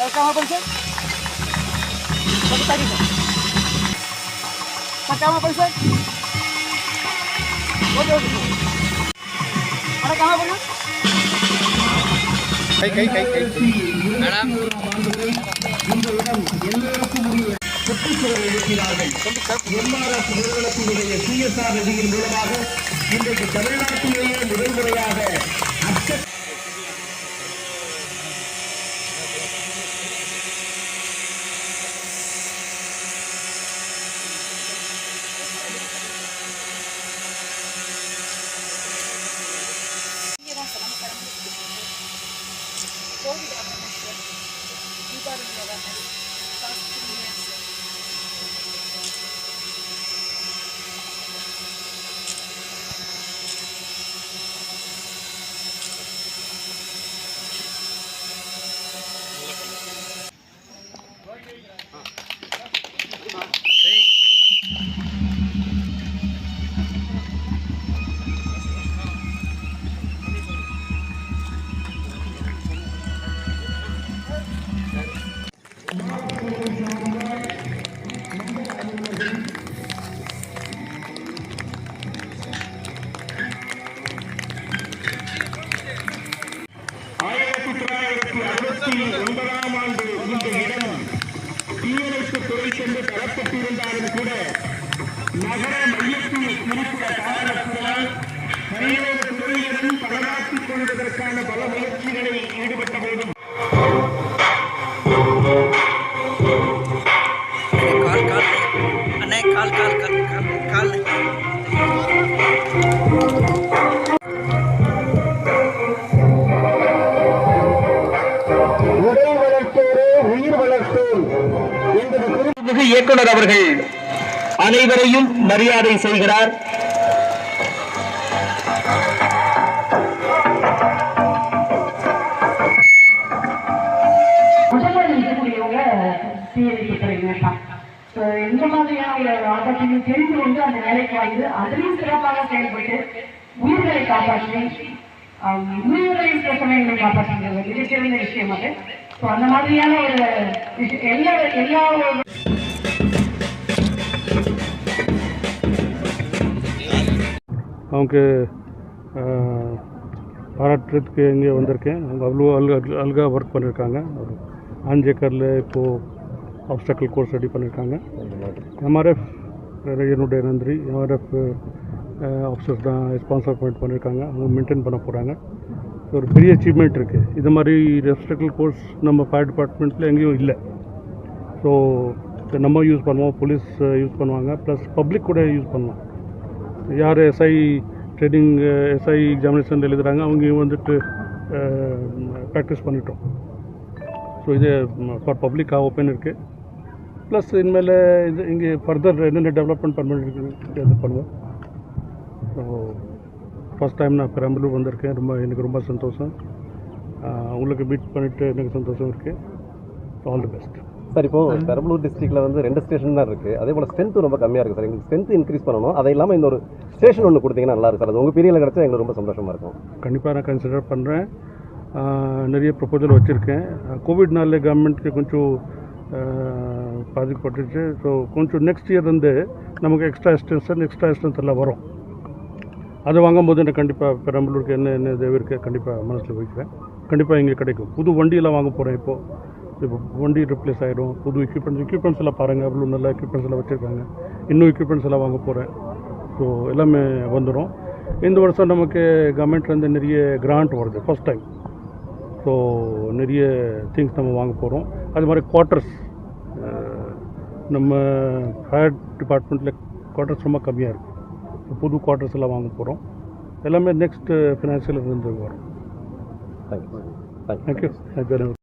Kama pansin? Bakit tadi? Kama pansin? Oke. Ada kama pansin? Kai. Madam. சுற்றுச்சூழல் இருக்கிறார்கள். MRF நிறுவனத்தினுடைய CSR நிதியின் மூலமாக இன்றைக்கு தமிழ்நாட்டிலேயே முதல் முறையாக இந்த இடம் தீயணைப்பு துறை சென்று தரப்பட்டிருந்தாலும் கூட நகர மையத்தில் இருக்கிற காரணத்தினால் பல்வேறு துறையிலும் பலமாக்கிக் கொள்வதற்கான பல முயற்சிகளில் ஈடுபட்ட போதும் இயக்குனர் அவர்கள் அனைவரையும் மரியாதை செய்கிறார். இந்த மாதிரியான ஆபத்தினை தெரிந்து கொண்டு அந்த வேலைக்கு வந்து அதிலும் சிறப்பாக செயல்பட்டு உயிர்களை காப்பாற்றி உயிர்களின் பிரச்சனைகளை காப்பாற்றுகிறது மிகச்சிறந்த விஷயம் அது. அந்த மாதிரியான ஒரு எல்லா அவங்க பாராட்டுறதுக்கு இங்கே வந்திருக்கேன். அவங்க அவ்வளோ அழகாக ஒர்க் பண்ணியிருக்காங்க. ஆஞ்சேக்கரில் இப்போது ஆப்ஸ்டக்கல் கோர்ஸ் ரெடி பண்ணியிருக்காங்க. எம்ஆர்எஃப் என்னுடைய நன்றி. எம்ஆர்எஃப் ஆஃபீஸர்ஸ் தான் ஸ்பான்சர் பண்ணியிருக்காங்க. அவங்க மெயின்டைன் பண்ண போகிறாங்க. ஒரு பெரிய அச்சீவ்மெண்ட் இருக்குது. இது மாதிரி ஆப்ஸ்டக்கல் கோர்ஸ் நம்ம ஃபயர் டிபார்ட்மெண்ட்டில் எங்கேயும் இல்லை. ஸோ நம்ம யூஸ் பண்ணுவோம், போலீஸ் யூஸ் பண்ணுவாங்க, ப்ளஸ் பப்ளிக் கூட யூஸ் பண்ணுவோம். யார் எஸ்ஐ ட்ரைனிங் எஸ்ஐ எக்ஸாமினேஷன் எழுதுகிறாங்க அவங்க வந்துட்டு ப்ராக்டிஸ் பண்ணிட்டோம். ஸோ இது ஃபார் பப்ளிக்காக ஓப்பன் இருக்குது. ப்ளஸ் இனிமேல் இது இங்கே ஃபர்தர் என்னென்ன டெவலப்மெண்ட் பண்ணிட்டு இது பண்ணுவோம். ஸோ ஃபஸ்ட் டைம் நான் பெரம்பலூர் வந்திருக்கேன். எனக்கு ரொம்ப சந்தோஷம். உங்களுக்கு மீட் பண்ணிவிட்டு எனக்கு சந்தோஷம் இருக்குது. All the best sir. இப்போது பெரம்பலூர் டிஸ்ட்ரிக்டில் வந்து 2 ஸ்டேஷன் தான் இருக்குது. அதே போல் ஸ்ட்ரென்த்து ரொம்ப கம்மியாக இருக்குது சார். எங்களுக்கு ஸ்ட்ரென்த் இன்க்ரீஸ் பண்ணணும். அதை இல்லாமல் இந்த ஒரு ஸ்டேஷன் ஒன்று கொடுத்தீங்கன்னா நல்லா இருக்கும் சார். அது உங்கள் பீரியடில் கிடச்சா எங்களுக்கு ரொம்ப சந்தோஷமாக இருக்கும். கண்டிப்பாக நான் கன்சிடர் பண்ணுறேன். நிறைய ப்ரொபோசல் வச்சுருக்கேன். கோவிட்னாலே கவர்மெண்ட்க்கு கொஞ்சம் பாதிக்கப்பட்டுச்சு. ஸோ கொஞ்சம் நெக்ஸ்ட் இயர் வந்து நமக்கு எக்ஸ்ட்ரா எக்ஸ்டென்ஷன் எல்லாம் வரும். அது வாங்கும்போது எனக்கு கண்டிப்பாக பெரம்பலூருக்கு என்ன தேவை இருக்குது கண்டிப்பாக மனசில் வைக்கிறேன். கண்டிப்பாக இங்கே கிடைக்கும். புது வண்டியெல்லாம் வாங்க போகிறேன். இப்போ வண்டி ரிப்ளேஸ் ஆகிடும். புது எக்யூப்மெண்ட்ஸ் எல்லாம் பாருங்கள், அவ்வளோ நல்ல எக்யூப்மெண்ட்ஸ் எல்லாம் வச்சுருக்காங்க. இன்னும் எக்யூப்மெண்ட்ஸ் எல்லாம் வாங்க போகிறேன். ஸோ எல்லாமே வந்துடும். இந்த வருஷம் நமக்கு கவர்மெண்ட்லேருந்து நிறைய கிராண்ட் வருது ஃபஸ்ட் டைம். ஸோ நிறைய திங்ஸ் நம்ம வாங்க போகிறோம். அது மாதிரி குவார்ட்டர்ஸ் நம்ம ஃபயர் டிபார்ட்மெண்ட்டில் குவார்ட்டர்ஸ் ரொம்ப கம்மியாக இருக்குது. புது குவார்ட்டர்ஸ் எல்லாம் வாங்க போகிறோம். எல்லாமே நெக்ஸ்ட் ஃபினான்ஷியல் இருந்து வரும். தேங்க்யூ.